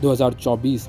2024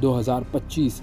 2025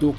2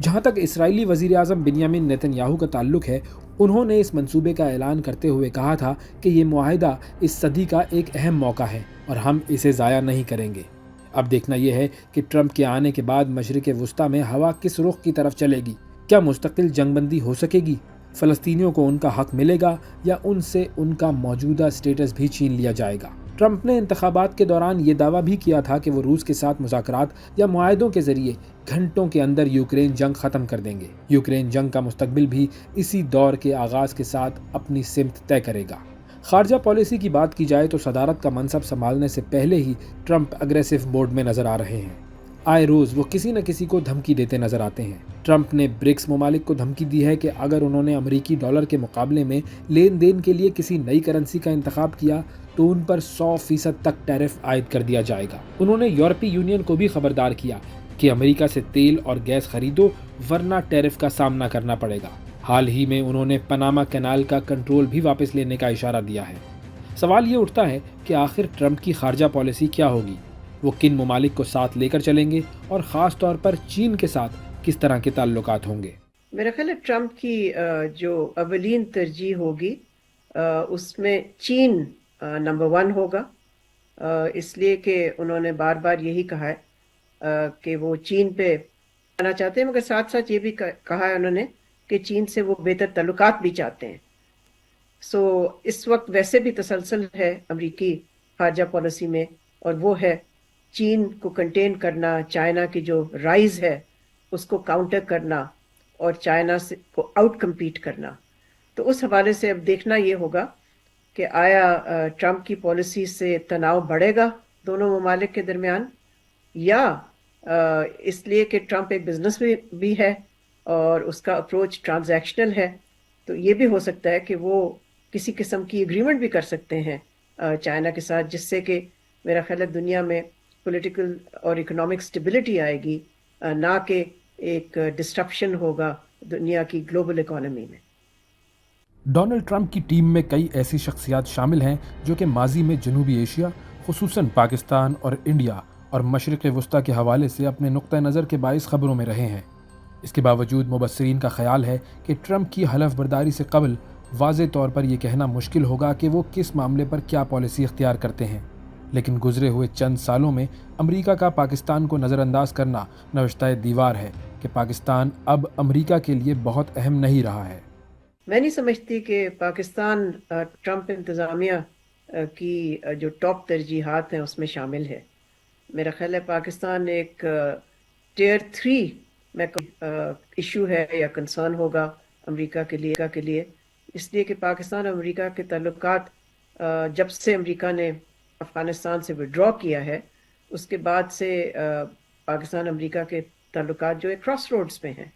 جہاں تک اسرائیلی وزیر اعظم بنیامین نیتن یاہو کا تعلق ہے، انہوں نے اس منصوبے کا اعلان کرتے ہوئے کہا تھا کہ یہ معاہدہ اس صدی کا ایک اہم موقع ہے اور ہم اسے ضائع نہیں کریں گے۔ اب دیکھنا یہ ہے کہ ٹرمپ کے آنے کے بعد مشرق وسطیٰ میں ہوا کس رخ کی طرف چلے گی۔ کیا مستقل جنگ بندی ہو سکے گی؟ فلسطینیوں کو ان کا حق ملے گا یا ان سے ان کا موجودہ سٹیٹس بھی چھین لیا جائے گا؟ ٹرمپ نے انتخابات کے دوران یہ دعویٰ بھی کیا تھا کہ وہ روس کے ساتھ مذاکرات یا معاہدوں کے ذریعے گھنٹوں کے اندر یوکرین جنگ ختم کر دیں گے۔ یوکرین جنگ کا مستقبل بھی اسی دور کے آغاز کے ساتھ اپنی سمت طے کرے گا۔ خارجہ پالیسی کی بات کی جائے تو صدارت کا منصب سنبھالنے سے پہلے ہی ٹرمپ اگریسو موڈ میں نظر آ رہے ہیں۔ آئے روز وہ کسی نہ کسی کو دھمکی دیتے نظر آتے ہیں۔ ٹرمپ نے برکس ممالک کو دھمکی دی ہے کہ اگر انہوں نے امریکی ڈالر کے مقابلے میں لین دین کے لیے کسی نئی کرنسی کا انتخاب کیا تو ان پر 100% تک ٹیرف عائد کر دیا جائے گا۔ انہوں نے یورپی یونین کو بھی خبردار کیا کہ امریکہ سے تیل اور گیس خریدو ورنہ ٹیرف کا سامنا کرنا پڑے گا۔ حال ہی میں انہوں نے پاناما کینال کا کنٹرول بھی واپس لینے کا اشارہ دیا ہے۔ سوال یہ اٹھتا ہے کہ آخر ٹرمپ کی خارجہ پالیسی کیا ہوگی؟ وہ کن ممالک کو ساتھ لے کر چلیں گے اور خاص طور پر چین کے ساتھ کس طرح کے تعلقات ہوں گے؟ میرا خیال ہے ٹرمپ کی جو اولین ترجیح ہوگی اس میں چین نمبر 1 ہوگا، اس لیے کہ انہوں نے بار بار یہی کہا ہے کہ وہ چین پہ آنا چاہتے ہیں، مگر ساتھ ساتھ یہ بھی کہا ہے انہوں نے کہ چین سے وہ بہتر تعلقات بھی چاہتے ہیں۔ اس وقت ویسے بھی تسلسل ہے امریکی خارجہ پالیسی میں، اور وہ ہے چین کو کنٹین کرنا، چائنا کی جو رائز ہے اس کو کاؤنٹر کرنا اور چائنا سے کو آؤٹ کمپیٹ کرنا۔ تو اس حوالے سے اب دیکھنا یہ ہوگا کہ آیا ٹرمپ کی پالیسی سے تناؤ بڑھے گا دونوں ممالک کے درمیان، یا اس لیے کہ ٹرمپ ایک بزنس بھی ہے اور اس کا اپروچ ٹرانزیکشنل ہے، تو یہ بھی ہو سکتا ہے کہ وہ کسی قسم کی اگریمنٹ بھی کر سکتے ہیں چائنا کے ساتھ، جس سے کہ میرا خیال ہے دنیا میں پولیٹیکل اور اکنامک سٹیبلٹی آئے گی، نہ کہ ایک ڈسٹرپشن ہوگا دنیا کی گلوبل اکانومی میں۔ ڈونلڈ ٹرمپ کی ٹیم میں کئی ایسی شخصیات شامل ہیں جو کہ ماضی میں جنوبی ایشیا، خصوصاً پاکستان اور انڈیا اور مشرق وسطیٰ کے حوالے سے اپنے نقطہ نظر کے باعث خبروں میں رہے ہیں۔ اس کے باوجود مبصرین کا خیال ہے کہ ٹرمپ کی حلف برداری سے قبل واضح طور پر یہ کہنا مشکل ہوگا کہ وہ کس معاملے پر کیا پالیسی اختیار کرتے ہیں، لیکن گزرے ہوئے چند سالوں میں امریکہ کا پاکستان کو نظر انداز کرنا نوشتہ دیوار ہے کہ پاکستان اب امریکہ کے لیے بہت اہم نہیں رہا ہے۔ میں نہیں سمجھتی کہ پاکستان ٹرمپ انتظامیہ کی جو ٹاپ ترجیحات ہیں اس میں شامل ہے۔ میرا خیال ہے پاکستان ایک ٹیئر 3 میں ایشو ہے یا کنسرن ہوگا امریکہ کے لیے، اس لیے کہ پاکستان اور امریکہ کے تعلقات جب سے امریکہ نے افغانستان سے وڈرا کیا ہے اس کے بعد سے پاکستان امریکہ کے تعلقات جو ایک کراس روڈز پہ ہیں،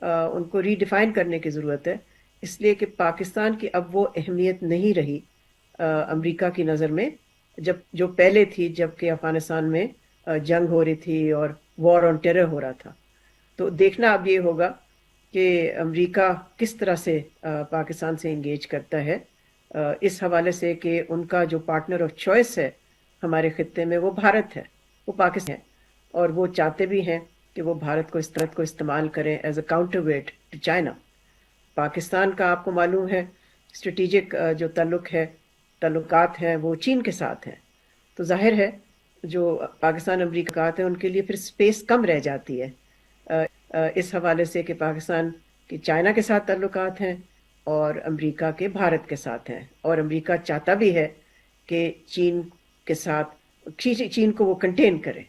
ان کو ری ڈیفائن کرنے کی ضرورت ہے، اس لیے کہ پاکستان کی اب وہ اہمیت نہیں رہی امریکہ کی نظر میں جو پہلے تھی، جب کہ افغانستان میں جنگ ہو رہی تھی اور وار آن ٹیرر ہو رہا تھا۔ تو دیکھنا اب یہ ہوگا کہ امریکہ کس طرح سے پاکستان سے انگیج کرتا ہے، اس حوالے سے کہ ان کا جو پارٹنر آف چوائس ہے ہمارے خطے میں وہ بھارت ہے، وہ پاکستان ہے، اور وہ چاہتے بھی ہیں کہ وہ بھارت کو اس طرح کو استعمال کریں as a counterweight to China. Pakistan کا آپ کو معلوم ہے اسٹریٹجک جو تعلقات ہیں وہ چین کے ساتھ ہیں، تو ظاہر ہے جو پاکستان امریکہ ہیں ان کے لیے پھر سپیس کم رہ جاتی ہے اس حوالے سے کہ پاکستان کے چائنا کے ساتھ تعلقات ہیں اور امریکہ کے بھارت کے ساتھ ہیں، اور امریکہ چاہتا بھی ہے کہ چین کو وہ کنٹین کرے۔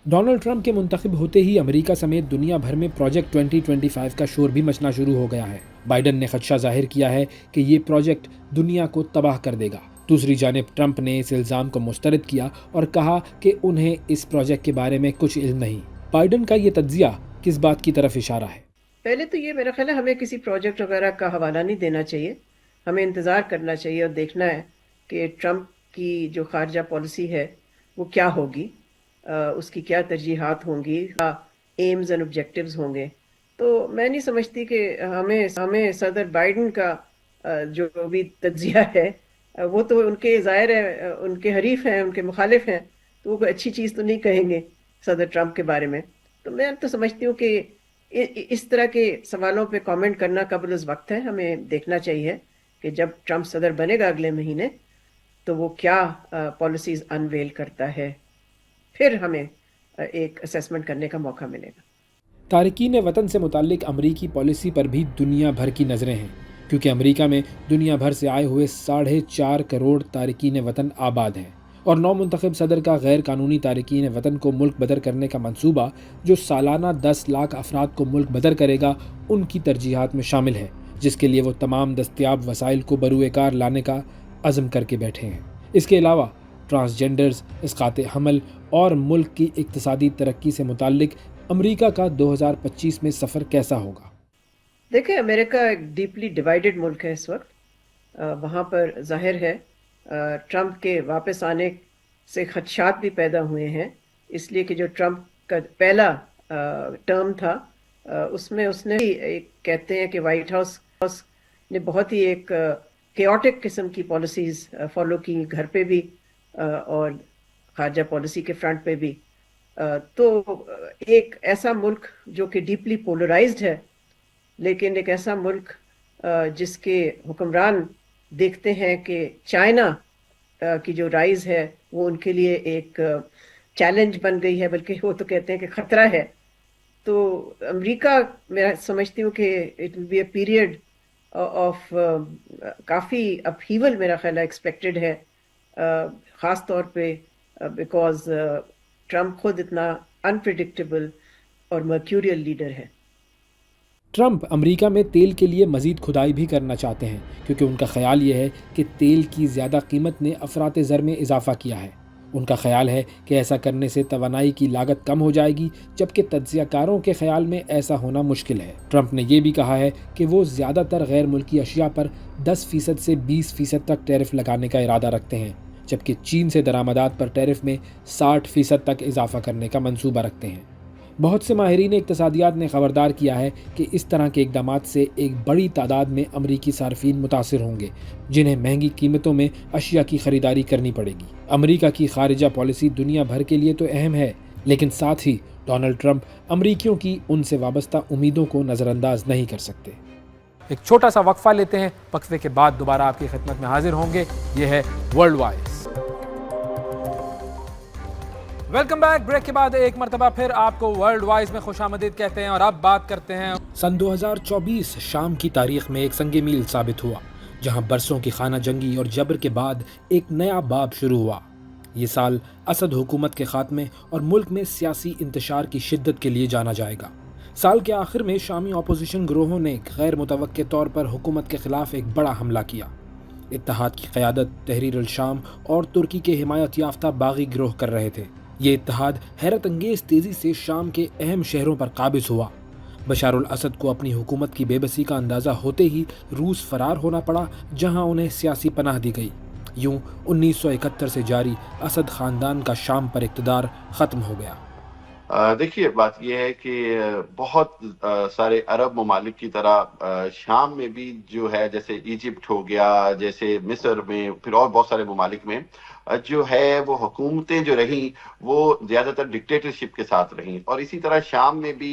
ڈونلڈ ٹرمپ کے منتخب ہوتے ہی امریکہ سمیت دنیا بھر میں پروجیکٹ 2025 کا شور بھی مچنا شروع ہو گیا ہے۔ بائیڈن نے خدشہ ظاہر کیا ہے کہ یہ پروجیکٹ دنیا کو تباہ کر دے گا۔ دوسری جانب ٹرمپ نے اس الزام کو مسترد کیا اور کہا کہ انہیں اس پروجیکٹ کے بارے میں کچھ علم نہیں۔ بائیڈن کا یہ تجزیہ کس بات کی طرف اشارہ ہے؟ پہلے تو یہ میرا خیال ہے ہمیں کسی پروجیکٹ وغیرہ کا حوالہ نہیں دینا چاہیے، ہمیں انتظار کرنا چاہیے اور دیکھنا ہے کہ ٹرمپ کی جو خارجہ پالیسی ہے وہ کیا ہوگی، اس کی کیا ترجیحات ہوں گی، ایمز اینڈ آبجیکٹیوز ہوں گے۔ تو میں نہیں سمجھتی کہ ہمیں صدر بائیڈن کا جو بھی تجزیہ ہے وہ تو ان کے ظاہر ہے ان کے حریف ہیں، ان کے مخالف ہیں، تو وہ کوئی اچھی چیز تو نہیں کہیں گے صدر ٹرمپ کے بارے میں۔ تو میں تو سمجھتی ہوں کہ اس طرح کے سوالوں پہ کامنٹ کرنا قبل از وقت ہے. ہمیں دیکھنا چاہیے کہ جب ٹرمپ صدر بنے گا اگلے مہینے تو وہ کیا پالیسیز انویل کرتا ہے، پھر ہمیں ایک اسیسمنٹ کرنے کا موقع ملے گا. تارکین وطن سے متعلق امریکی پالیسی پر بھی دنیا بھر کی نظریں ہیں، کیونکہ امریکہ میں دنیا بھر سے آئے ہوئے 4.5 کروڑ تارکین وطن آباد ہیں، اور نو منتخب صدر کا غیر قانونی تارکین وطن کو ملک بدر کرنے کا منصوبہ جو سالانہ 10 لاکھ افراد کو ملک بدر کرے گا ان کی ترجیحات میں شامل ہے، جس کے لیے وہ تمام دستیاب وسائل کو بروئے کار لانے کا عزم کر کے بیٹھے ہیں. اس کے علاوہ ٹرانسجینڈرز، اسقاط حمل اور ملک کی اقتصادی ترقی سے متعلق امریکہ کا 2025 میں سفر کیسا ہوگا؟ دیکھیں، امریکہ ایک ڈیپلی ڈیوائیڈڈ ملک ہے اس وقت. وہاں پر ظاہر ہے ٹرمپ کے واپس آنے سے خدشات بھی پیدا ہوئے ہیں، اس لیے کہ جو ٹرمپ کا پہلا ٹرم تھا اس میں اس نے ایک کہتے ہیں کہ وائٹ ہاؤس نے بہت ہی ایک کیوٹک قسم کی پالیسیز فالو کی، گھر پہ بھی اور خارجہ پالیسی کے فرنٹ پہ بھی. تو ایک ایسا ملک جو کہ ڈیپلی پولرائزڈ ہے، لیکن ایک ایسا ملک جس کے حکمران دیکھتے ہیں کہ چائنا کی جو رائز ہے وہ ان کے لیے ایک چیلنج بن گئی ہے، بلکہ وہ تو کہتے ہیں کہ خطرہ ہے. تو امریکہ میں سمجھتی ہوں کہ it will be a period of کافی اپہیول میرا خیال ہے ایکسپیکٹڈ ہے، خاص طور پہ بیکاز ٹرمپ خود اتنا انپریڈکٹیبل اور مرکیوریل لیڈر ہے. ٹرمپ امریکہ میں تیل کے لیے مزید کھدائی بھی کرنا چاہتے ہیں، کیونکہ ان کا خیال یہ ہے کہ تیل کی زیادہ قیمت نے افراط زر میں اضافہ کیا ہے. ان کا خیال ہے کہ ایسا کرنے سے توانائی کی لاگت کم ہو جائے گی، جبکہ تجزیہ کاروں کے خیال میں ایسا ہونا مشکل ہے. ٹرمپ نے یہ بھی کہا ہے کہ وہ زیادہ تر غیر ملکی اشیاء پر 10% سے 20% تک ٹیرف لگانے کا ارادہ رکھتے ہیں، جبکہ چین سے درآمدات پر ٹیرف میں 60% تک اضافہ کرنے کا منصوبہ رکھتے ہیں. بہت سے ماہرین اقتصادیات نے خبردار کیا ہے کہ اس طرح کے اقدامات سے ایک بڑی تعداد میں امریکی صارفین متاثر ہوں گے، جنہیں مہنگی قیمتوں میں اشیاء کی خریداری کرنی پڑے گی. امریکہ کی خارجہ پالیسی دنیا بھر کے لیے تو اہم ہے، لیکن ساتھ ہی ڈونلڈ ٹرمپ امریکیوں کی ان سے وابستہ امیدوں کو نظر انداز نہیں کر سکتے. ایک چھوٹا سا وقفہ لیتے ہیں، وقفے کے بعد دوبارہ آپ کی خدمت میں حاضر ہوں گے. یہ ہے world wise. Welcome back. Break کے بعد ایک مرتبہ پھر آپ کو ورلڈ وائز میں خوش آمدید کہتے ہیں، اور اب بات کرتے ہیں. سن 2024 شام کی تاریخ میں ایک سنگ میل ثابت ہوا، جہاں برسوں کی خانہ جنگی اور جبر کے بعد ایک نیا باب شروع ہوا. یہ سال اسد حکومت کے خاتمے اور ملک میں سیاسی انتشار کی شدت کے لیے جانا جائے گا. سال کے آخر میں شامی اپوزیشن گروہوں نے غیر متوقع طور پر حکومت کے خلاف ایک بڑا حملہ کیا. اتحاد کی قیادت تحریر الشام اور ترکی کے حمایت یافتہ باغی گروہ کر رہے تھے. یہ اتحاد حیرت انگیز تیزی سے شام کے اہم شہروں پر قابض ہوا. بشار الاسد کو اپنی حکومت کی بے بسی کا اندازہ ہوتے ہی روس فرار ہونا پڑا، جہاں انہیں سیاسی پناہ دی گئی. یوں 1971 سے جاری اسد خاندان کا شام پر اقتدار ختم ہو گیا. دیکھیے، بات یہ ہے کہ بہت سارے عرب ممالک کی طرح شام میں بھی جو ہے، جیسے ایجپٹ ہو گیا، جیسے مصر میں، پھر اور بہت سارے ممالک میں جو ہے وہ حکومتیں جو رہیں وہ زیادہ تر ڈکٹیٹرشپ کے ساتھ رہیں. اور اسی طرح شام میں بھی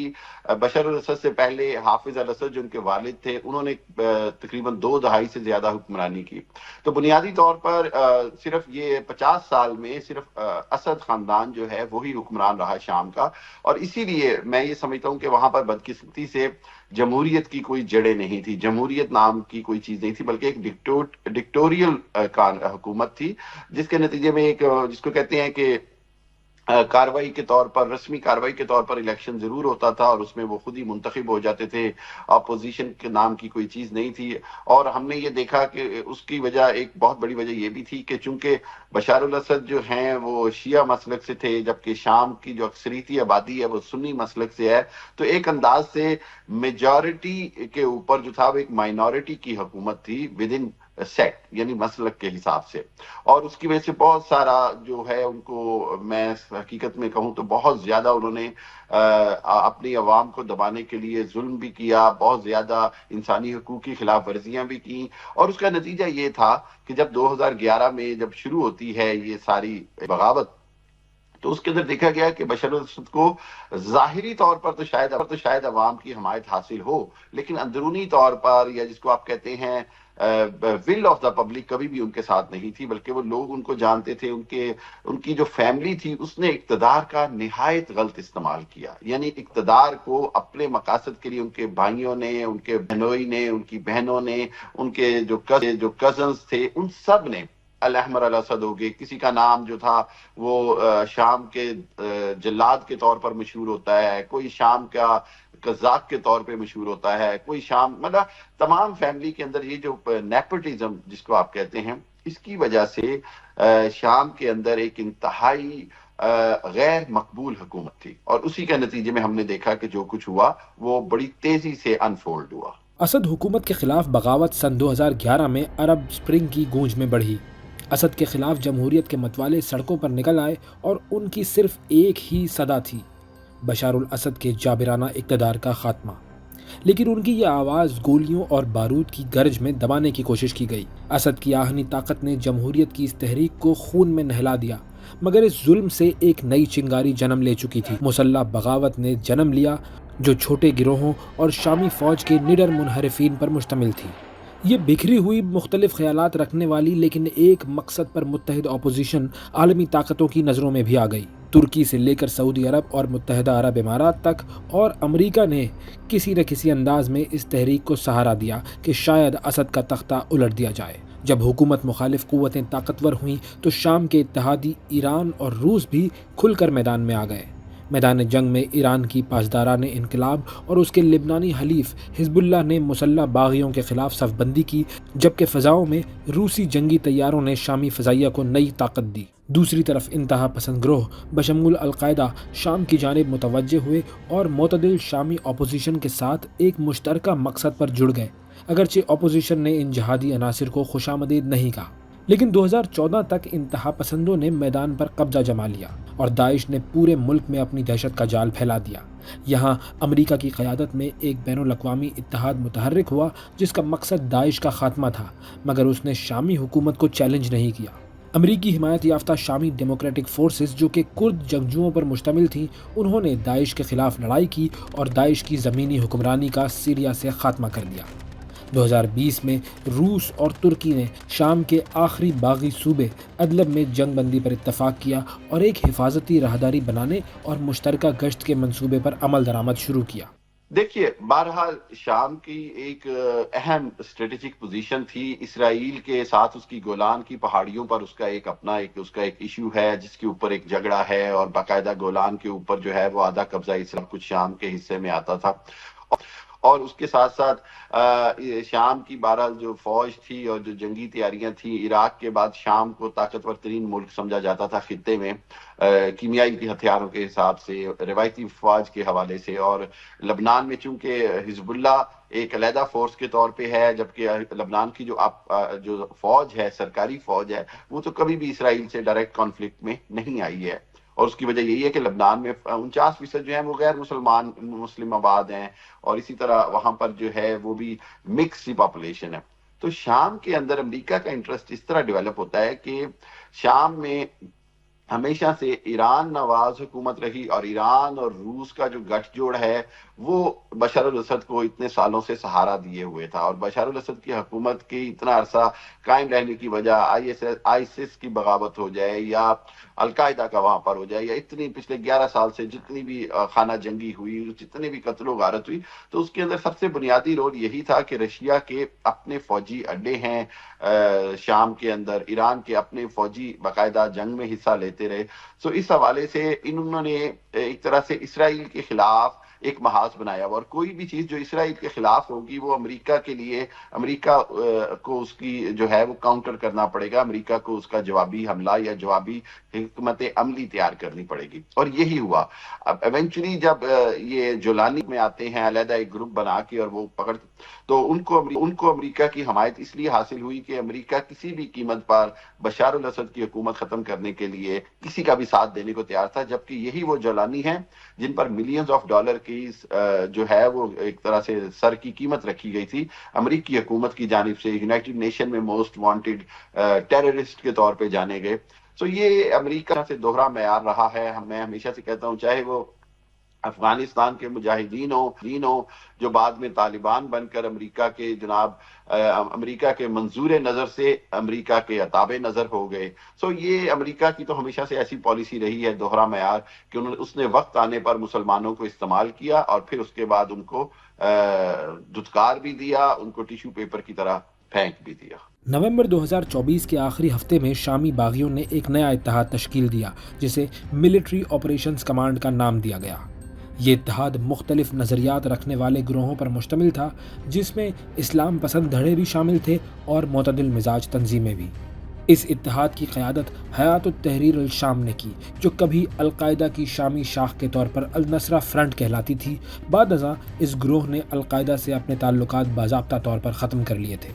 بشار الاسد سے پہلے حافظ الاسد جو ان کے والد تھے، انہوں نے تقریباً 2 دہائی سے زیادہ حکمرانی کی. تو بنیادی طور پر صرف یہ 50 سال میں صرف اسد خاندان جو ہے وہی حکمران رہا شام کا. اور اسی لیے میں یہ سمجھتا ہوں کہ وہاں پر بدقسمتی سے جمہوریت کی کوئی جڑیں نہیں تھی، جمہوریت نام کی کوئی چیز نہیں تھی، بلکہ ایک ڈکٹوریل حکومت تھی، جس کے نتیجے میں ایک جس کو کہتے ہیں کہ کاروائی کے طور پر، رسمی کاروائی کے طور پر الیکشن ضرور ہوتا تھا، اور اس میں وہ خود ہی منتخب ہو جاتے تھے. اپوزیشن کے نام کی کوئی چیز نہیں تھی. اور ہم نے یہ دیکھا کہ اس کی وجہ، ایک بہت بڑی وجہ یہ بھی تھی کہ چونکہ بشار الاسد جو ہیں وہ شیعہ مسلک سے تھے، جبکہ شام کی جو اکثریتی آبادی ہے وہ سنی مسلک سے ہے، تو ایک انداز سے میجارٹی کے اوپر جو تھا وہ ایک مائنورٹی کی حکومت تھی ود ان سیکٹ، یعنی مسلک کے حساب سے. اور اس کی وجہ سے بہت سارا جو ہے ان کو، میں حقیقت میں کہوں تو بہت زیادہ انہوں نے اپنی عوام کو دبانے کے لیے ظلم بھی کیا، بہت زیادہ انسانی حقوق کی خلاف ورزیاں بھی کیں. اور اس کا نتیجہ یہ تھا کہ جب 2011 میں جب شروع ہوتی ہے یہ ساری بغاوت، تو اس کے اندر دیکھا گیا کہ بشار الاسد کو ظاہری طور پر تو شاید عوام کی حمایت حاصل ہو، لیکن اندرونی طور پر، یا جس کو آپ کہتے ہیں ول آف دا پبلک، کبھی بھی ان کے ساتھ نہیں تھی، بلکہ وہ لوگ ان کو جانتے تھے. ان کی جو فیملی تھی اس نے اقتدار کا نہایت غلط استعمال کیا. یعنی اقتدار کو اپنے مقاصد کے لیے ان کے بھائیوں نے، ان کے بہنوئی نے، ان کی بہنوں نے، ان کے جو کزنز تھے، ان سب نے، الاحمر الاسد ہو گئے. کسی کا نام جو تھا وہ شام کے جلاد کے طور پر مشہور ہوتا ہے، کوئی شام کا قزاق کے طور پہ مشہور ہوتا ہے، کوئی شام، مطلب تمام فیملی کے اندر یہ جو نیپوٹزم جس کو آپ کہتے ہیں، اس کی وجہ سے شام کے اندر ایک انتہائی غیر مقبول حکومت تھی، اور اسی کے نتیجے میں ہم نے دیکھا کہ جو کچھ ہوا وہ بڑی تیزی سے انفولڈ ہوا. اسد حکومت کے خلاف بغاوت سن 2011 میں عرب اسپرنگ کی گونج میں بڑھی. اسد کے خلاف جمہوریت کے متوالے سڑکوں پر نکل آئے اور ان کی صرف ایک ہی صدا تھی: بشار الاسد کے جابرانہ اقتدار کا خاتمہ. لیکن ان کی یہ آواز گولیوں اور بارود کی گرج میں دبانے کی کوشش کی گئی. اسد کی آہنی طاقت نے جمہوریت کی اس تحریک کو خون میں نہلا دیا، مگر اس ظلم سے ایک نئی چنگاری جنم لے چکی تھی. مسلح بغاوت نے جنم لیا جو چھوٹے گروہوں اور شامی فوج کے نڈر منحرفین پر مشتمل تھی. یہ بکھری ہوئی مختلف خیالات رکھنے والی لیکن ایک مقصد پر متحد اپوزیشن عالمی طاقتوں کی نظروں میں بھی آ گئی. ترکی سے لے کر سعودی عرب اور متحدہ عرب امارات تک اور امریکہ نے کسی نہ کسی انداز میں اس تحریک کو سہارا دیا کہ شاید اسد کا تختہ الٹ دیا جائے. جب حکومت مخالف قوتیں طاقتور ہوئیں تو شام کے اتحادی ایران اور روس بھی کھل کر میدان میں آ گئے. میدان جنگ میں ایران کی پاسداران انقلاب اور اس کے لبنانی حلیف حزب اللہ نے مسلح باغیوں کے خلاف صف بندی کی، جبکہ فضاؤں میں روسی جنگی طیاروں نے شامی فضائیہ کو نئی طاقت دی. دوسری طرف انتہا پسند گروہ بشمول القاعدہ شام کی جانب متوجہ ہوئے اور معتدل شامی اپوزیشن کے ساتھ ایک مشترکہ مقصد پر جڑ گئے. اگرچہ اپوزیشن نے ان جہادی عناصر کو خوشامدید نہیں کہا، لیکن 2014 تک انتہا پسندوں نے میدان پر قبضہ جما لیا اور داعش نے پورے ملک میں اپنی دہشت کا جال پھیلا دیا. یہاں امریکہ کی قیادت میں ایک بین الاقوامی اتحاد متحرک ہوا جس کا مقصد داعش کا خاتمہ تھا، مگر اس نے شامی حکومت کو چیلنج نہیں کیا. امریکی حمایت یافتہ شامی ڈیموکریٹک فورسز جو کہ کرد جنگجوؤں پر مشتمل تھیں، انہوں نے داعش کے خلاف لڑائی کی اور داعش کی زمینی حکمرانی کا سیریا سے خاتمہ کر دیا. 2020 میں روس اور ترکی نے شام کے آخری باغی صوبے ادلب میں جنگ بندی پر اتفاق کیا اور ایک حفاظتی راہداری بنانے اور مشترکہ گشت کے منصوبے پر عمل درآمد شروع کیا. دیکھیے، بہرحال شام کی ایک اہم اسٹریٹجک پوزیشن تھی. اسرائیل کے ساتھ اس کی گولان کی پہاڑیوں پر اس کا ایک اپنا ایک ایشو ہے جس کے اوپر ایک جھگڑا ہے، اور باقاعدہ گولان کے اوپر جو ہے وہ آدھا قبضہ اسرائیل کچھ شام کے حصے میں آتا تھا. اور اس کے ساتھ ساتھ شام کی بہرحال جو فوج تھی اور جو جنگی تیاریاں تھیں، عراق کے بعد شام کو طاقتور ترین ملک سمجھا جاتا تھا خطے میں، کیمیائی ہتھیاروں کے حساب سے، روایتی فوج کے حوالے سے. اور لبنان میں چونکہ حزب اللہ ایک علیحدہ فورس کے طور پہ ہے، جبکہ لبنان کی جو فوج ہے، سرکاری فوج ہے، وہ تو کبھی بھی اسرائیل سے ڈائریکٹ کانفلکٹ میں نہیں آئی ہے. اور اس کی وجہ یہی ہے کہ لبنان میں 49% جو ہیں وہ غیر مسلم آباد ہیں، اور اسی طرح وہاں پر جو ہے وہ بھی مکس سی پاپولیشن ہے. تو شام کے اندر امریکہ کا انٹرسٹ اس طرح ڈیولپ ہوتا ہے کہ شام میں ہمیشہ سے ایران نواز حکومت رہی، اور ایران اور روس کا جو گٹھ جوڑ ہے وہ بشار الاسد کو اتنے سالوں سے سہارا دیے ہوئے تھا. اور بشار الاسد کی حکومت کی اتنا عرصہ قائم رہنے کی وجہ آئیسس کی بغاوت ہو جائے، یا القاعدہ کا وہاں پر ہو جائے، یا اتنی پچھلے 11 سال سے جتنی بھی خانہ جنگی ہوئی، جتنے بھی قتل و غارت ہوئی، تو اس کے اندر سب سے بنیادی رول یہی تھا کہ رشیا کے اپنے فوجی اڈے ہیں شام کے اندر، ایران کے اپنے فوجی باقاعدہ جنگ میں حصہ لیتے رہے. سو اس حوالے سے انہوں نے ایک طرح سے اسرائیل کے خلاف ایک محاذ بنایا، اور کوئی بھی چیز جو اسرائیل کے خلاف ہوگی وہ امریکہ کے لیے، امریکہ کو اس کی جو ہے وہ کاؤنٹر کرنا پڑے گا، امریکہ کو اس کا جوابی حملہ یا جوابی حکمت عملی تیار کرنی پڑے گی. اور یہی ہوا. اب ایونچولی جب یہ جولانی میں آتے ہیں علیحدہ ایک گروپ بنا کے اور وہ پکڑ، تو ان کو امریکہ کی حمایت اس لیے حاصل ہوئی کہ امریکہ کسی بھی قیمت پر بشار الاسد کی حکومت ختم کرنے کے لیے کسی کا بھی ساتھ دینے کو تیار تھا. جبکہ یہی وہ جولانی ہیں جن پر ملینز آف ڈالر کی جو ہے وہ ایک طرح سے سر کی قیمت رکھی گئی تھی امریکی حکومت کی جانب سے، یونائٹڈ نیشن میں موسٹ وانٹڈ ٹیررسٹ کے طور پہ جانے گئے. سو یہ امریکہ سے دوہرا معیار رہا ہے. میں ہمیشہ سے کہتا ہوں چاہے وہ افغانستان کے مجاہدین ہوں جو بعد میں طالبان بن کر امریکہ کے امریکہ کے منظور نظر سے امریکہ کے تابع نظر ہو گئے. سو یہ امریکہ کی تو ہمیشہ سے ایسی پالیسی رہی ہے دوہرا معیار کہ اس نے وقت آنے پر مسلمانوں کو استعمال کیا اور پھر اس کے بعد ان کو دھتکار بھی دیا, ان کو ٹیشو پیپر کی طرح پھینک بھی دیا. نومبر 2024 کے آخری ہفتے میں شامی باغیوں نے ایک نیا اتحاد تشکیل دیا جسے ملٹری آپریشنز کمانڈ کا نام دیا گیا. یہ اتحاد مختلف نظریات رکھنے والے گروہوں پر مشتمل تھا جس میں اسلام پسند دھڑے بھی شامل تھے اور معتدل مزاج تنظیمیں بھی. اس اتحاد کی قیادت حیات التحریر الشام نے کی جو کبھی القاعدہ کی شامی شاخ کے طور پر النصرہ فرنٹ کہلاتی تھی. بعد ازاں اس گروہ نے القاعدہ سے اپنے تعلقات باضابطہ طور پر ختم کر لیے تھے.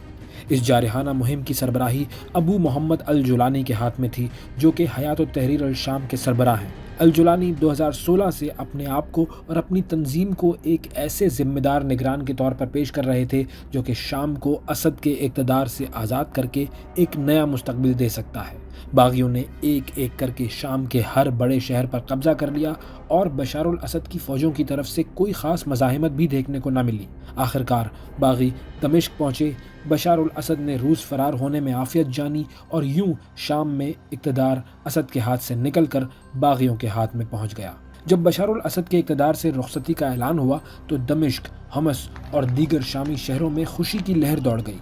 اس جارحانہ مہم کی سربراہی ابو محمد الجولانی کے ہاتھ میں تھی جو کہ حیات التحریر الشام کے سربراہ ہیں. الجولانی 2016 سے اپنے آپ کو اور اپنی تنظیم کو ایک ایسے ذمہ دار نگران کے طور پر پیش کر رہے تھے جو کہ شام کو اسد کے اقتدار سے آزاد کر کے ایک نیا مستقبل دے سکتا ہے. باغیوں نے ایک ایک کر کے شام کے ہر بڑے شہر پر قبضہ کر لیا اور بشار الاسد کی فوجوں کی طرف سے کوئی خاص مزاحمت بھی دیکھنے کو نہ ملی. آخرکار باغی دمشق پہنچے. بشار الاسد نے روس فرار ہونے میں عافیت جانی اور یوں شام میں اقتدار اسد کے ہاتھ سے نکل کر باغیوں کے ہاتھ میں پہنچ گیا. جب بشار الاسد کے اقتدار سے رخصتی کا اعلان ہوا تو دمشق، حمص اور دیگر شامی شہروں میں خوشی کی لہر دوڑ گئی.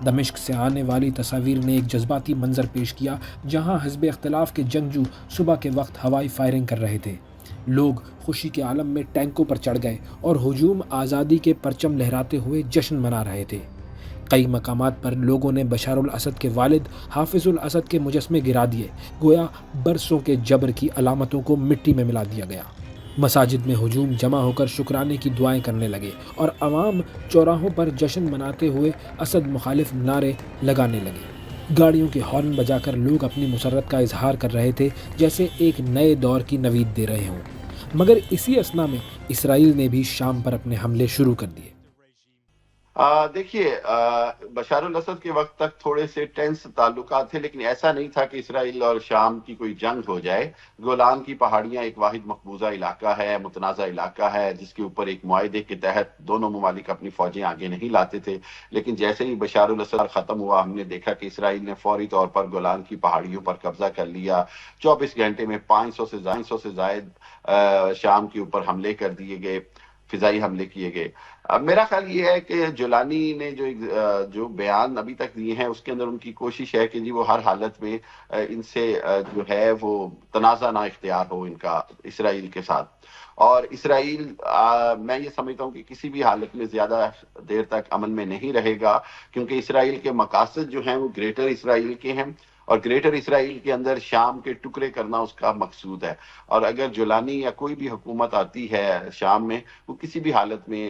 دمشق سے آنے والی تصاویر نے ایک جذباتی منظر پیش کیا جہاں حزب اختلاف کے جنگجو صبح کے وقت ہوائی فائرنگ کر رہے تھے. لوگ خوشی کے عالم میں ٹینکوں پر چڑھ گئے اور ہجوم آزادی کے پرچم لہراتے ہوئے جشن منا رہے تھے. کئی مقامات پر لوگوں نے بشار الاسد کے والد حافظ الاسد کے مجسمے گرا دیے. گویا برسوں کے جبر کی علامتوں کو مٹی میں ملا دیا گیا. مساجد میں ہجوم جمع ہو کر شکرانے کی دعائیں کرنے لگے اور عوام چوراہوں پر جشن مناتے ہوئے اسد مخالف نعرے لگانے لگے. گاڑیوں کے ہارن بجا کر لوگ اپنی مسرت کا اظہار کر رہے تھے جیسے ایک نئے دور کی نوید دے رہے ہوں. مگر اسی اثنا میں اسرائیل نے بھی شام پر اپنے حملے شروع کر دیے. دیکھیے بشار الاسد کے وقت تک تھوڑے سے ٹینس تعلقات تھے لیکن ایسا نہیں تھا کہ اسرائیل اور شام کی کوئی جنگ ہو جائے. گولان کی پہاڑیاں ایک واحد مقبوضہ علاقہ ہے، متنازع علاقہ ہے جس کے اوپر ایک معاہدے کے تحت دونوں ممالک اپنی فوجیں آگے نہیں لاتے تھے. لیکن جیسے ہی بشار الاسد ختم ہوا ہم نے دیکھا کہ اسرائیل نے فوری طور پر گولان کی پہاڑیوں پر قبضہ کر لیا. 24 گھنٹے میں 500 سے زائد شام کے اوپر حملے کر دیے گئے، فضائی حملے کیے گئے. میرا خیال یہ ہے کہ جولانی نے جو بیان ابھی تک دیے ہیں اس کے اندر ان کی کوشش ہے کہ جی وہ ہر حالت میں ان سے جو ہے وہ تنازع نہ اختیار ہو ان کا اسرائیل کے ساتھ. اور اسرائیل میں یہ سمجھتا ہوں کہ کسی بھی حالت میں زیادہ دیر تک امن میں نہیں رہے گا کیونکہ اسرائیل کے مقاصد جو ہیں وہ گریٹر اسرائیل کے ہیں اور گریٹر اسرائیل کے اندر شام کے ٹکڑے کرنا اس کا مقصود ہے. اور اگر جولانی یا کوئی بھی حکومت آتی ہے شام میں وہ کسی بھی حالت میں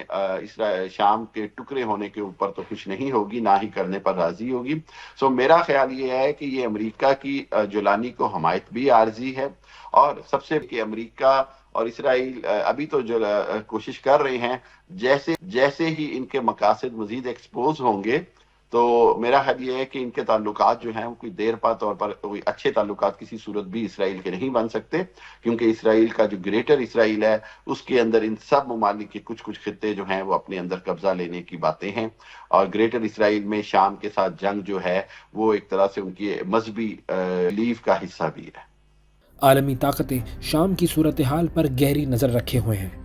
شام کے ٹکڑے ہونے کے اوپر تو خوش نہیں ہوگی، نہ ہی کرنے پر راضی ہوگی. سو میرا خیال یہ ہے کہ یہ امریکہ کی جولانی کو حمایت بھی عارضی ہے اور سب سے کہ امریکہ اور اسرائیل ابھی تو جو کوشش کر رہے ہیں جیسے ہی ان کے مقاصد مزید ایکسپوز ہوں گے تو میرا خیال یہ ہے کہ ان کے تعلقات جو ہیں وہ کوئی دیر پا طور پر کوئی اچھے تعلقات کسی صورت بھی اسرائیل کے نہیں بن سکتے کیونکہ اسرائیل کا جو گریٹر اسرائیل ہے اس کے اندر ان سب ممالک کے کچھ خطے جو ہیں وہ اپنے اندر قبضہ لینے کی باتیں ہیں اور گریٹر اسرائیل میں شام کے ساتھ جنگ جو ہے وہ ایک طرح سے ان کی مذہبی لیف کا حصہ بھی ہے. عالمی طاقتیں شام کی صورتحال پر گہری نظر رکھے ہوئے ہیں.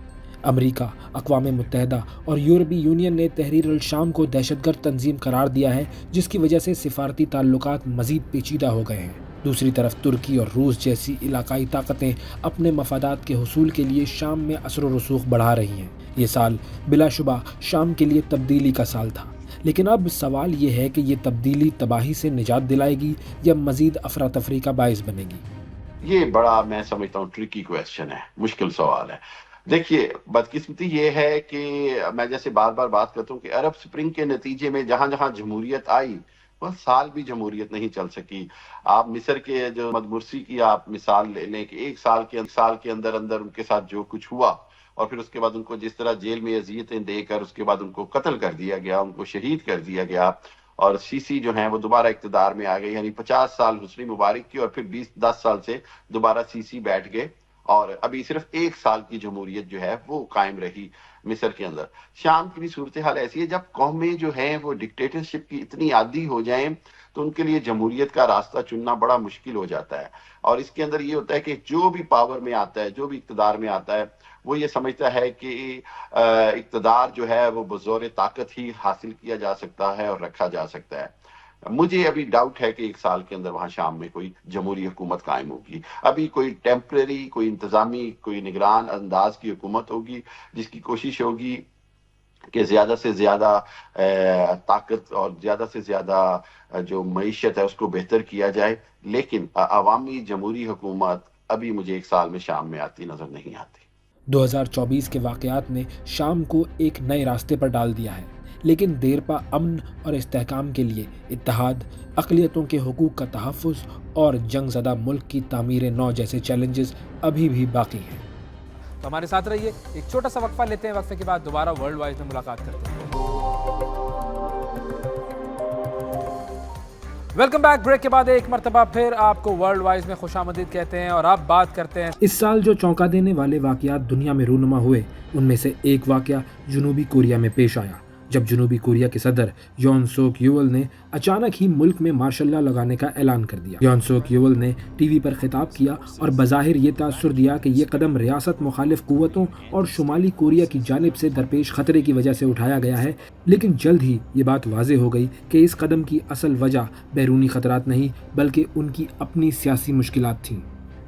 امریکہ، اقوام متحدہ اور یورپی یونین نے تحریر الشام کو دہشت گرد تنظیم قرار دیا ہے جس کی وجہ سے سفارتی تعلقات مزید پیچیدہ ہو گئے ہیں. دوسری طرف ترکی اور روس جیسی علاقائی طاقتیں اپنے مفادات کے حصول کے لیے شام میں اثر و رسوخ بڑھا رہی ہیں. یہ سال بلا شبہ شام کے لیے تبدیلی کا سال تھا لیکن اب سوال یہ ہے کہ یہ تبدیلی تباہی سے نجات دلائے گی یا مزید افراتفری کا باعث بنے گی. یہ بڑا میں سمجھتا ہوں ٹرکی کویسچن ہے، مشکل سوال ہے. دیکھیے بدقسمتی یہ ہے کہ میں جیسے بار بار بات کرتا ہوں کہ عرب سپرنگ کے نتیجے میں جہاں جہاں جمہوریت آئی وہ سال بھی جمہوریت نہیں چل سکی. آپ مصر کے جو محمد مرسی کی آپ مثال لے لیں کہ ایک سال کے اندر ان کے ساتھ جو کچھ ہوا اور پھر اس کے بعد ان کو جس طرح جیل میں اذیتیں دے کر اس کے بعد ان کو قتل کر دیا گیا، ان کو شہید کر دیا گیا اور سیسی جو ہیں وہ دوبارہ اقتدار میں آ گئے، یعنی 50 سال حسنی مبارک کی اور پھر 10 سال سے دوبارہ سیسی بیٹھ گئے، اور ابھی صرف 1 سال کی جمہوریت جو ہے وہ قائم رہی مصر کے اندر۔ شام کی بھی صورتحال ایسی ہے، جب قومیں جو ہیں وہ ڈکٹیٹرشپ کی اتنی عادی ہو جائیں تو ان کے لیے جمہوریت کا راستہ چننا بڑا مشکل ہو جاتا ہے، اور اس کے اندر یہ ہوتا ہے کہ جو بھی پاور میں آتا ہے، جو بھی اقتدار میں آتا ہے، وہ یہ سمجھتا ہے کہ اقتدار جو ہے وہ بزور طاقت ہی حاصل کیا جا سکتا ہے اور رکھا جا سکتا ہے۔ مجھے ابھی ڈاؤٹ ہے کہ 1 سال کے اندر وہاں شام میں کوئی جمہوری حکومت قائم ہوگی، ابھی کوئی ٹیمپرری، کوئی انتظامی، کوئی نگران انداز کی حکومت ہوگی، جس کی کوشش ہوگی کہ زیادہ سے زیادہ طاقت اور زیادہ سے زیادہ جو معیشت ہے اس کو بہتر کیا جائے، لیکن عوامی جمہوری حکومت ابھی مجھے 1 سال میں شام میں آتی نظر نہیں آتی۔ 2024 کے واقعات نے شام کو ایک نئے راستے پر ڈال دیا ہے، لیکن دیرپا امن اور استحکام کے لیے اتحاد، اقلیتوں کے حقوق کا تحفظ اور جنگ زدہ ملک کی تعمیر نو جیسے چیلنجز ابھی بھی باقی ہیں۔ تو ہمارے ساتھ رہیے، ایک چھوٹا سا وقفہ لیتے ہیں، وقفے کے بعد دوبارہ ورلڈ وائز میں ملاقات کرتے ہیں۔ Welcome back. بریک کے بعد ایک مرتبہ پھر آپ کو ورلڈ وائز میں خوش آمدید کہتے ہیں، اور اب بات کرتے ہیں اس سال جو چونکا دینے والے واقعات دنیا میں رونما ہوئے، ان میں سے ایک واقعہ جنوبی کوریا میں پیش آیا، جب جنوبی کوریا کے صدر یون سوک یول نے اچانک ہی ملک میں مارشل لا لگانے کا اعلان کر دیا۔ یون سوک یول نے ٹی وی پر خطاب کیا اور بظاہر یہ تاثر دیا کہ یہ قدم ریاست مخالف قوتوں اور شمالی کوریا کی جانب سے درپیش خطرے کی وجہ سے اٹھایا گیا ہے، لیکن جلد ہی یہ بات واضح ہو گئی کہ اس قدم کی اصل وجہ بیرونی خطرات نہیں بلکہ ان کی اپنی سیاسی مشکلات تھیں۔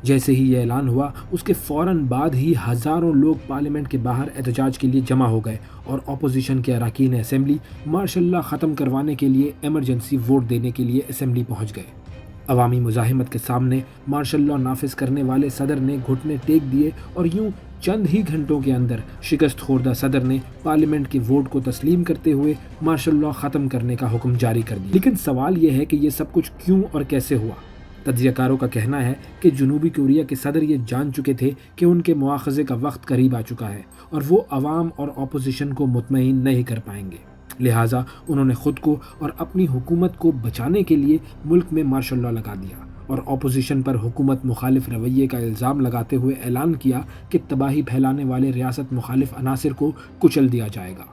جیسے ہی یہ اعلان ہوا، اس کے فوراً بعد ہی ہزاروں لوگ پارلیمنٹ کے باہر احتجاج کے لیے جمع ہو گئے اور اپوزیشن کے اراکین اسمبلی مارشل لا ختم کروانے کے لیے ایمرجنسی ووٹ دینے کے لیے اسمبلی پہنچ گئے۔ عوامی مزاحمت کے سامنے مارشل لا نافذ کرنے والے صدر نے گھٹنے ٹیک دیے اور یوں چند ہی گھنٹوں کے اندر شکست خوردہ صدر نے پارلیمنٹ کے ووٹ کو تسلیم کرتے ہوئے مارشل لا ختم کرنے کا حکم جاری کر دیا۔ لیکن سوال یہ ہے کہ یہ سب کچھ کیوں اور کیسے ہوا؟ تجزیہ کاروں کا کہنا ہے کہ جنوبی کوریا کے صدر یہ جان چکے تھے کہ ان کے مواخذے کا وقت قریب آ چکا ہے اور وہ عوام اور اپوزیشن کو مطمئن نہیں کر پائیں گے، لہٰذا انہوں نے خود کو اور اپنی حکومت کو بچانے کے لیے ملک میں مارشل لا لگا دیا اور اپوزیشن پر حکومت مخالف رویے کا الزام لگاتے ہوئے اعلان کیا کہ تباہی پھیلانے والے ریاست مخالف عناصر کو کچل دیا جائے گا۔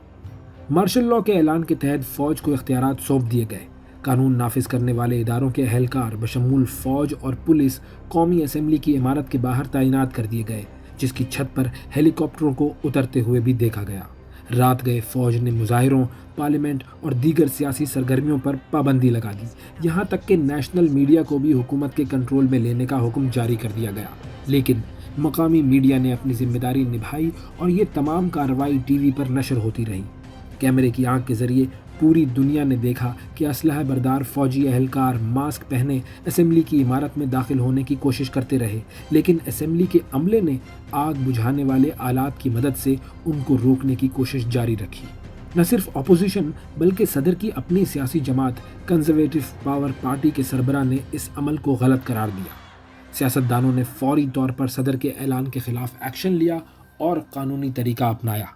مارشل لا کے اعلان کے تحت فوج کو اختیارات سونپ دیے گئے۔ قانون نافذ کرنے والے اداروں کے اہلکار بشمول فوج اور پولیس قومی اسمبلی کی عمارت کے باہر تعینات کر دیے گئے، جس کی چھت پر ہیلی کاپٹروں کو اترتے ہوئے بھی دیکھا گیا۔ رات گئے فوج نے مظاہروں، پارلیمنٹ اور دیگر سیاسی سرگرمیوں پر پابندی لگا دی، یہاں تک کہ نیشنل میڈیا کو بھی حکومت کے کنٹرول میں لینے کا حکم جاری کر دیا گیا۔ لیکن مقامی میڈیا نے اپنی ذمہ داری نبھائی اور یہ تمام کارروائی ٹی وی پر نشر ہوتی رہی۔ کیمرے کی آنکھ کے ذریعے پوری دنیا نے دیکھا کہ اسلحہ بردار فوجی اہلکار ماسک پہنے اسمبلی کی عمارت میں داخل ہونے کی کوشش کرتے رہے، لیکن اسمبلی کے عملے نے آگ بجھانے والے آلات کی مدد سے ان کو روکنے کی کوشش جاری رکھی۔ نہ صرف اپوزیشن بلکہ صدر کی اپنی سیاسی جماعت کنزرویٹو پاور پارٹی کے سربراہ نے اس عمل کو غلط قرار دیا۔ سیاستدانوں نے فوری طور پر صدر کے اعلان کے خلاف ایکشن لیا اور قانونی طریقہ اپنایا۔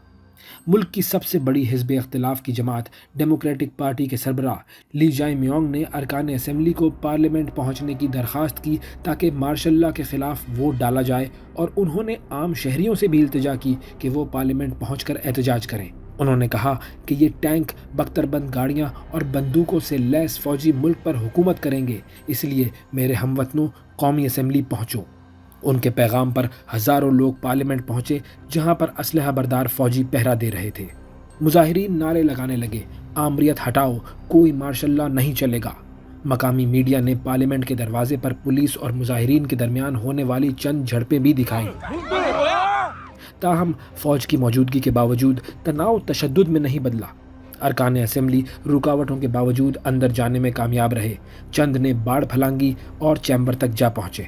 ملک کی سب سے بڑی حزب اختلاف کی جماعت ڈیموکریٹک پارٹی کے سربراہ لی جائے میونگ نے ارکان اسمبلی کو پارلیمنٹ پہنچنے کی درخواست کی تاکہ مارشل لا کے خلاف ووٹ ڈالا جائے، اور انہوں نے عام شہریوں سے بھی التجا کی کہ وہ پارلیمنٹ پہنچ کر احتجاج کریں۔ انہوں نے کہا کہ یہ ٹینک، بختر بند گاڑیاں اور بندوقوں سے لیس فوجی ملک پر حکومت کریں گے، اس لیے میرے ہم وطنوں قومی اسمبلی پہنچو۔ ان کے پیغام پر ہزاروں لوگ پارلیمنٹ پہنچے، جہاں پر اسلحہ بردار فوجی پہرا دے رہے تھے۔ مظاہرین نعرے لگانے لگے، آمریت ہٹاؤ، کوئی مارشل لا نہیں چلے گا۔ مقامی میڈیا نے پارلیمنٹ کے دروازے پر پولیس اور مظاہرین کے درمیان ہونے والی چند جھڑپیں بھی دکھائیں۔ تاہم فوج کی موجودگی کے باوجود تناؤ تشدد میں نہیں بدلا۔ ارکان اسمبلی رکاوٹوں کے باوجود اندر جانے میں کامیاب رہے، چند نے باڑ پھلانگی اور چیمبر تک جا پہنچے۔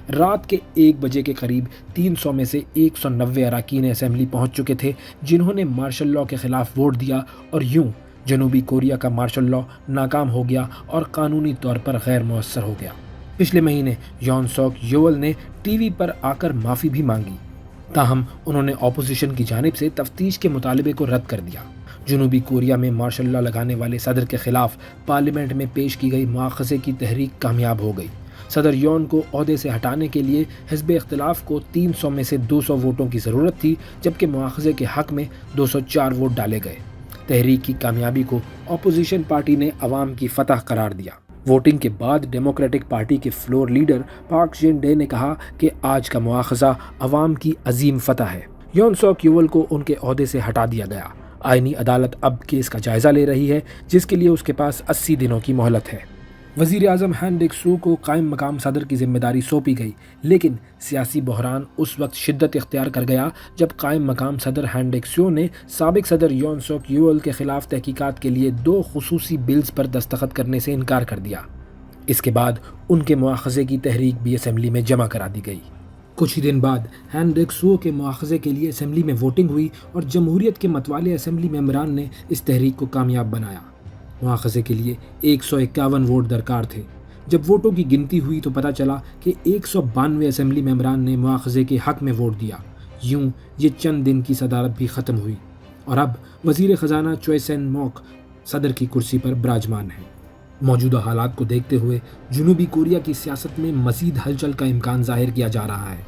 رات کے 1 بجے کے قریب 300 میں سے 190 اراکین اسمبلی پہنچ چکے تھے، جنہوں نے مارشل لا کے خلاف ووٹ دیا، اور یوں جنوبی کوریا کا مارشل لا ناکام ہو گیا اور قانونی طور پر غیر مؤثر ہو گیا۔ پچھلے مہینے یون سوک یول نے ٹی وی پر آ کر معافی بھی مانگی، تاہم انہوں نے اپوزیشن کی جانب سے تفتیش کے مطالبے کو رد کر دیا۔ جنوبی کوریا میں مارشل لا لگانے والے صدر کے خلاف پارلیمنٹ میں پیش کی گئی مواخذے کی تحریک کامیاب ہو گئی۔ صدر یون کو عہدے سے ہٹانے کے لیے حزب اختلاف کو 300 میں سے 200 ووٹوں کی ضرورت تھی، جبکہ مواخذے کے حق میں 204 ووٹ ڈالے گئے۔ تحریک کی کامیابی کو اپوزیشن پارٹی نے عوام کی فتح قرار دیا۔ ووٹنگ کے بعد ڈیموکریٹک پارٹی کے فلور لیڈر پارک جن ڈے نے کہا کہ آج کا مواخذہ عوام کی عظیم فتح ہے۔ یون سوک یول کو ان کے عہدے سے ہٹا دیا گیا۔ آئینی عدالت اب کیس کا جائزہ لے رہی ہے، جس کے لیے اس کے پاس 80 دنوں کی مہلت ہے۔ وزیر اعظم ہین ڈیک سو کو قائم مقام صدر کی ذمہ داری سونپی گئی، لیکن سیاسی بحران اس وقت شدت اختیار کر گیا جب قائم مقام صدر ہین ڈیک سو نے سابق صدر یون سوک یول کے خلاف تحقیقات کے لیے 2 خصوصی بلز پر دستخط کرنے سے انکار کر دیا۔ اس کے بعد ان کے مواخذے کی تحریک بھی اسمبلی میں جمع کرا دی گئی۔ کچھ ہی دن بعد ہین ڈیک سو کے مواخذے کے لیے اسمبلی میں ووٹنگ ہوئی اور جمہوریت کے متوالے اسمبلی ممبران نے اس تحریک کو کامیاب بنایا۔ مواخذے کے لیے 151 ووٹ درکار تھے۔ جب ووٹوں کی گنتی ہوئی تو پتہ چلا کہ 192 اسمبلی ممبران نے مواخذے کے حق میں ووٹ دیا۔ یوں یہ چند دن کی صدارت بھی ختم ہوئی اور اب وزیر خزانہ چوئے سین موک صدر کی کرسی پر براجمان ہیں۔ موجودہ حالات کو دیکھتے ہوئے جنوبی کوریا کی سیاست میں مزید ہلچل کا امکان ظاہر کیا جا رہا ہے۔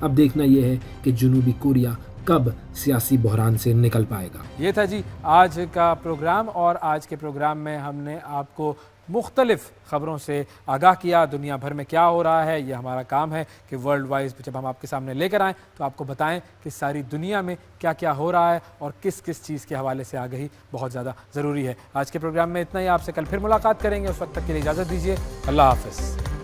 اب دیکھنا یہ ہے کہ جنوبی کوریا کب سیاسی بحران سے نکل پائے گا۔ یہ تھا جی آج کا پروگرام، اور آج کے پروگرام میں ہم نے آپ کو مختلف خبروں سے آگاہ کیا۔ دنیا بھر میں کیا ہو رہا ہے، یہ ہمارا کام ہے کہ ورلڈ وائز جب ہم آپ کے سامنے لے کر آئیں تو آپ کو بتائیں کہ ساری دنیا میں کیا کیا ہو رہا ہے اور کس کس چیز کے حوالے سے آگہی بہت زیادہ ضروری ہے۔ آج کے پروگرام میں اتنا ہی، آپ سے کل پھر ملاقات کریں گے، اس وقت تک کے لیے اجازت دیجیے۔ اللہ حافظ۔